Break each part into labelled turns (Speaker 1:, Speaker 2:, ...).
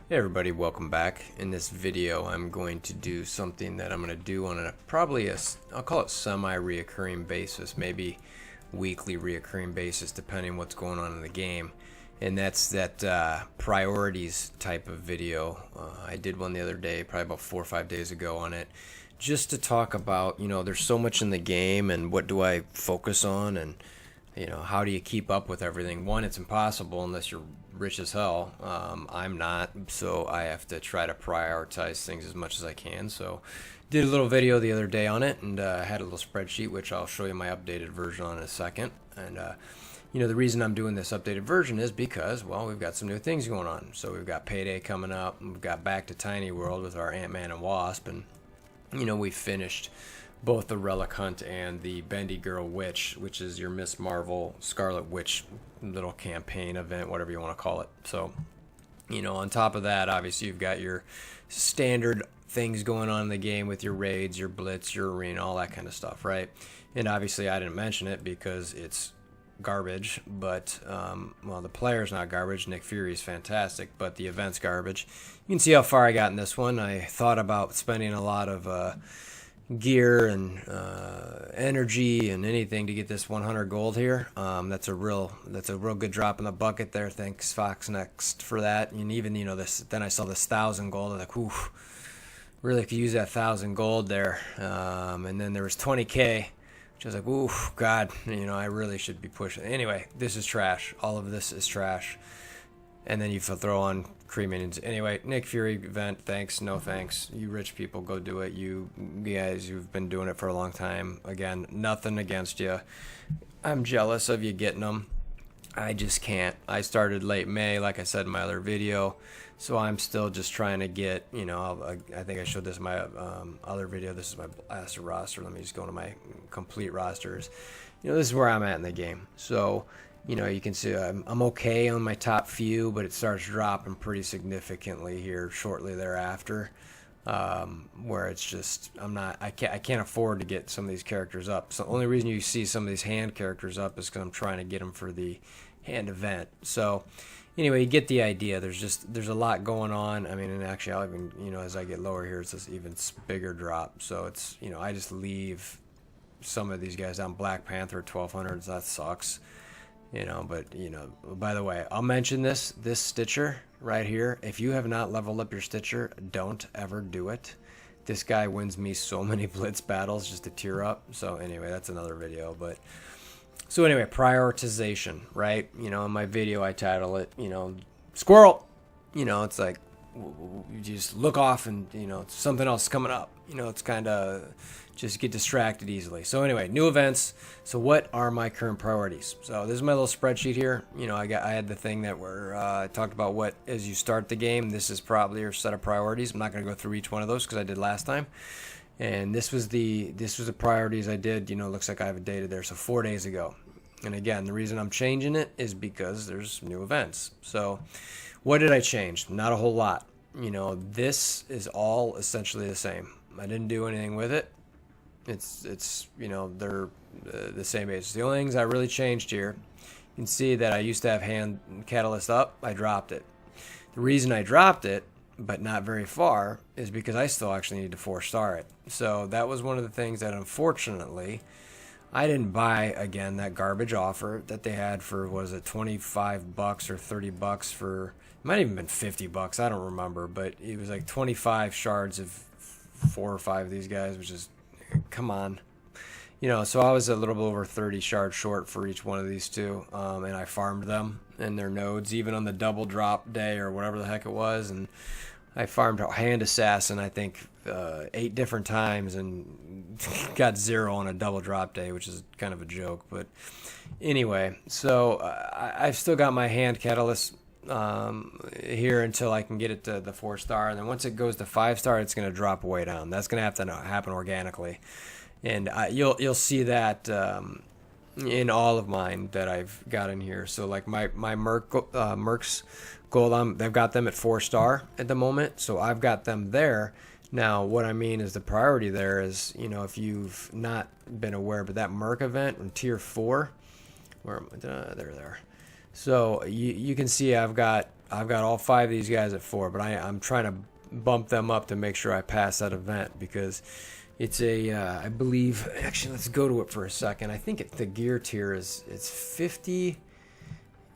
Speaker 1: Hey everybody, welcome back. In this video I'm going to do something that I'm going to do on I'll call it semi-reoccurring basis, maybe weekly reoccurring basis depending what's going on in the game. And that's that priorities type of video. I did one the other day, probably about 4 or 5 days ago on it, just to talk about, there's so much in the game and what do I focus on, and how do you keep up with everything? One, it's impossible unless you're rich as hell. I'm not, so I have to try to prioritize things as much as I can. So did a little video the other day on it, and had a little spreadsheet which I'll show you my updated version on in a second. And the reason I'm doing this updated version is because, well, we've got some new things going on. So we've got Payday coming up, and we've got Back to Tiny World with our Ant-Man and Wasp, and we finished both the Relic Hunt and the Bendy Girl Witch, which is your Miss Marvel Scarlet Witch little campaign event, whatever you want to call it. So, on top of that, obviously you've got your standard things going on in the game with your raids, your blitz, your arena, all that kind of stuff, right? And obviously I didn't mention it because it's garbage, but well, the player's not garbage. Nick Fury's fantastic, but the event's garbage. You can see how far I got in this one. I thought about spending a lot of gear and energy and anything to get this 100 gold here. That's a real good drop in the bucket there. Thanks Fox Next for that. And even this, then I saw this 1,000 gold. I was like, whew, really could use that 1,000 gold there. And then there was 20k, which I was like, ooh, God, I really should be pushing. Anyway, this is trash. All of this is trash. And then you throw on cream onions. Anyway, Nick Fury event, thanks, no thanks. You rich people, go do it. You guys, you've been doing it for a long time. Again, nothing against you. I'm jealous of you getting them. I just can't. I started late May, like I said in my other video. So I'm still just trying to get, I think I showed this in my other video. This is my last roster. Let me just go to my complete rosters. This is where I'm at in the game. So, you can see I'm okay on my top few, but it starts dropping pretty significantly here shortly thereafter, where it's just I can't afford to get some of these characters up. So the only reason you see some of these hand characters up is because I'm trying to get them for the hand event. So anyway, you get the idea. There's a lot going on. I mean, and actually, I'll even as I get lower here, it's this even bigger drop. So it's I just leave some of these guys down. Black Panther 1200s, that sucks. But by the way, I'll mention this Stitcher right here. If you have not leveled up your Stitcher, don't ever do it. This guy wins me so many blitz battles just to tear up. So anyway, that's another video. But so anyway, prioritization, right? In my video I title it, squirrel. It's like you just look off and something else is coming up. It's kind of just get distracted easily. So anyway, new events. So what are my current priorities? So this is my little spreadsheet here. I had the thing that I talked about what as you start the game. This is probably your set of priorities. I'm not going to go through each one of those because I did last time. And this was the priorities I did. Looks like I have it dated there. So 4 days ago. And again, the reason I'm changing it is because there's new events. So what did I change? Not a whole lot. This is all essentially the same. I didn't do anything with it. It's they're the same basis. The only things I really changed here, you can see that I used to have hand catalyst up. I dropped it. The reason I dropped it, but not very far, is because I still actually need to 4-star it. So that was one of the things that unfortunately I didn't buy. Again, that garbage offer that they had for, was it $25 or $30 for, it might have even been $50. I don't remember, but it was like 25 shards of 4 or 5 of these guys, which is, come on. So I was a little bit over 30 shards short for each one of these two, and I farmed them and their nodes, even on the double drop day or whatever the heck it was, and I farmed hand assassin, I think, 8 different times and got 0 on a double drop day, which is kind of a joke. But anyway, so I've still got my hand catalyst here until I can get it to the 4-star, and then once it goes to 5-star, it's going to drop way down. That's going to have to happen organically, and you'll see that in all of mine that I've got in here. So like my Mercs gold, they've got them at 4-star at the moment, so I've got them there. Now what I mean is the priority there is, if you've not been aware, but that Merc event in tier 4, where there. So you can see I've got I've got all 5 of these guys at 4, but I'm trying to bump them up to make sure I pass that event, because it's a I believe, actually let's go to it for a second. I think the gear tier it's 50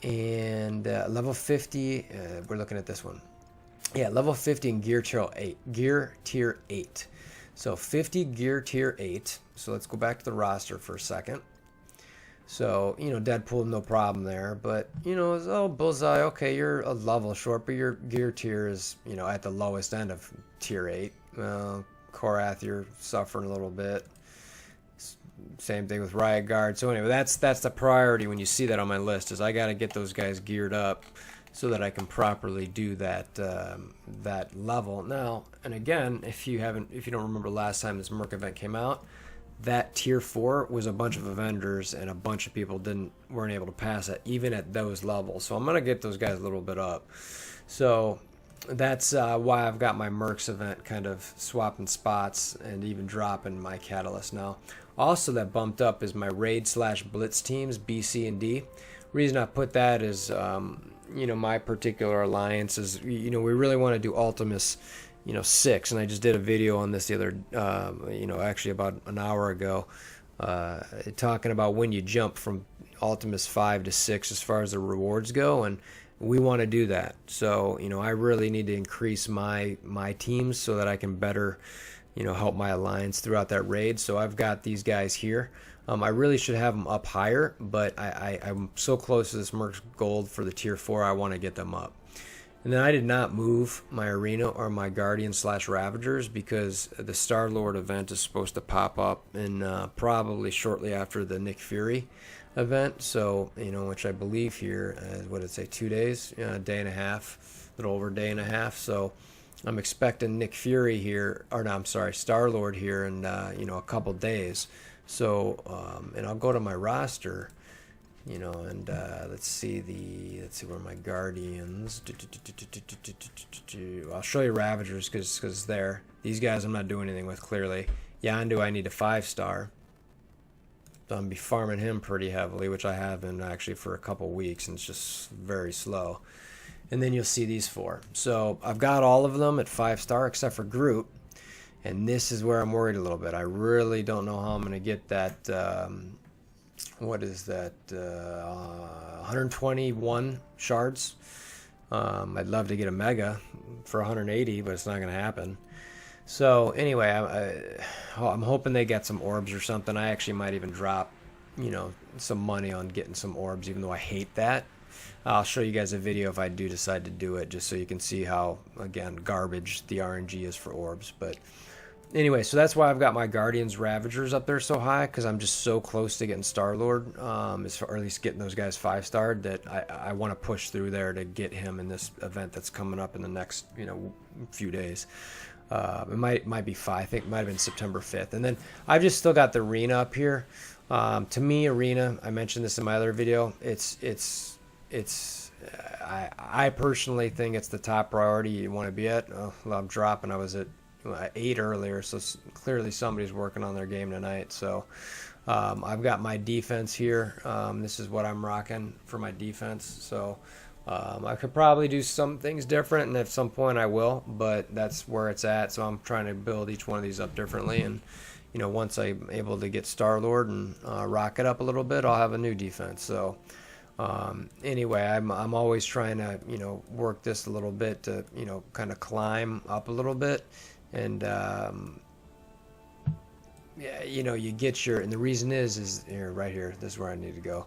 Speaker 1: and level 50. We're looking at this one. Yeah, level 50 in gear tier 8. So 50 gear tier 8. So let's go back to the roster for a second. So, you know, Deadpool, no problem there. But, you know, oh, Bullseye, okay, you're a level short, but your gear tier is, you know, at the lowest end of tier 8. Well, Korath, you're suffering a little bit. Same thing with Riot Guard. So anyway, that's the priority when you see that on my list, is I got to get those guys geared up so that I can properly do that that level. Now, and again, if you don't remember last time this Merc event came out, that tier 4 was a bunch of Avengers, and a bunch of people weren't able to pass it, even at those levels. So I'm gonna get those guys a little bit up. So that's why I've got my Mercs event kind of swapping spots and even dropping my Catalyst now. Also, that bumped up is my Raid/Blitz teams, B, C, and D. Reason I put that is, you know, my particular alliance is, you know, we really want to do Ultimus, you know, 6, and I just did a video on this the other, you know, actually about an hour ago, talking about when you jump from Ultimus 5 to 6 as far as the rewards go, and we want to do that. So, you know, I really need to increase my teams so that I can better, you know, help my alliance throughout that raid. So I've got these guys here. I really should have them up higher, but I'm so close to this Mercs Gold for the tier 4, I want to get them up. And then I did not move my Arena or my Guardian/Ravagers because the Star-Lord event is supposed to pop up in probably shortly after the Nick Fury event. So, you know, which I believe here is, what did it say, 2 days? A day and a half, a little over a day and a half. So I'm expecting Nick Fury here, or no, I'm sorry, Star-Lord here in, you know, a couple days. So, and I'll go to my roster, you know, and let's see where my Guardians. I'll show you Ravagers because these guys I'm not doing anything with, clearly. Yondu, I need a 5-star. So I'm gonna be farming him pretty heavily, which I have been actually for a couple weeks, and it's just very slow. And then you'll see these 4. So I've got all of them at 5-star except for Groot. And this is where I'm worried a little bit. I really don't know how I'm going to get that, what is that, 121 shards. I'd love to get a Mega for 180, but it's not going to happen. So anyway, I'm hoping they get some orbs or something. I actually might even drop, you know, some money on getting some orbs, even though I hate that. I'll show you guys a video if I do decide to do it, just so you can see how, again, garbage the RNG is for orbs. But anyway, so that's why I've got my Guardians Ravagers up there so high, because I'm just so close to getting Star-Lord, or at least getting those guys 5-starred, that I want to push through there to get him in this event that's coming up in the next, you know, few days. It might be 5. I think it might have been September 5th. And then I've just still got the Arena up here. To me, Arena, I mentioned this in my other video, I personally think it's the top priority you want to be at. Oh, well, I'm dropping. I was at 8 earlier, so clearly somebody's working on their game tonight. So I've got my defense here. This is what I'm rocking for my defense. So I could probably do some things different, and at some point I will, but that's where it's at. So I'm trying to build each one of these up differently, and you know, once I'm able to get Star-Lord and rock it up a little bit, I'll have a new defense. So anyway, I'm always trying to, you know, work this a little bit to, you know, kind of climb up a little bit. And yeah, you know, you get your, and the reason is here, right here, this is where I need to go,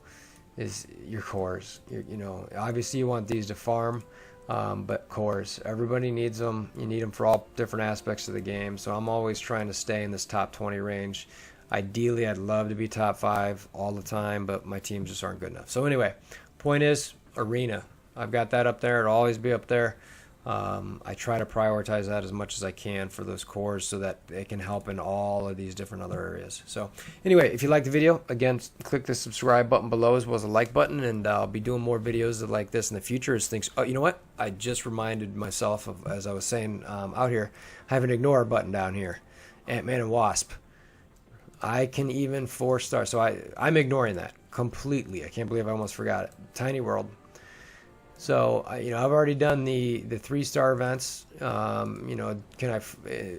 Speaker 1: is your cores. You know, obviously you want these to farm, but cores, everybody needs them. You need them for all different aspects of the game. So I'm always trying to stay in this top 20 range. Ideally, I'd love to be top 5 all the time, but my teams just aren't good enough. So anyway, point is, Arena. I've got that up there. It'll always be up there. I try to prioritize that as much as I can for those cores so that they can help in all of these different other areas. So anyway, if you like the video, again, click the subscribe button below as well as the like button, and I'll be doing more videos like this in the future as things. Oh, you know what? I just reminded myself of, as I was saying out here, I have an ignore button down here. Ant-Man and Wasp. I can even 4-star, so I'm ignoring that completely. I can't believe I almost forgot it. Tiny World. So you know, I've already done the 3-star events. You know,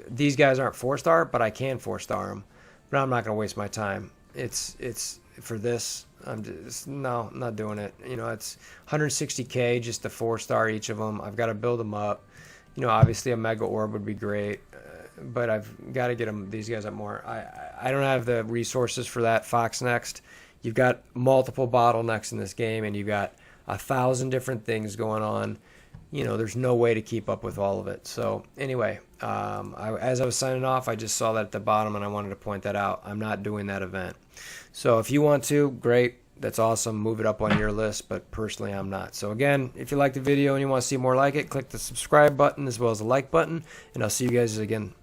Speaker 1: these guys aren't 4-star, but I can 4-star them. But I'm not going to waste my time. It's for this. I'm not doing it. You know, it's 160K just a 4-star each of them. I've got to build them up. You know, obviously a mega orb would be great, but I've got to get these guys up more. I don't have the resources for that. Fox next. You've got multiple bottlenecks in this game, and you've got 1,000 different things going on. You know, there's no way to keep up with all of it. So anyway, as I was signing off, I just saw that at the bottom, and I wanted to point that out. I'm not doing that event. So if you want to, great. That's awesome. Move it up on your list, but personally, I'm not. So again, if you like the video and you want to see more like it, click the subscribe button as well as the like button, and I'll see you guys again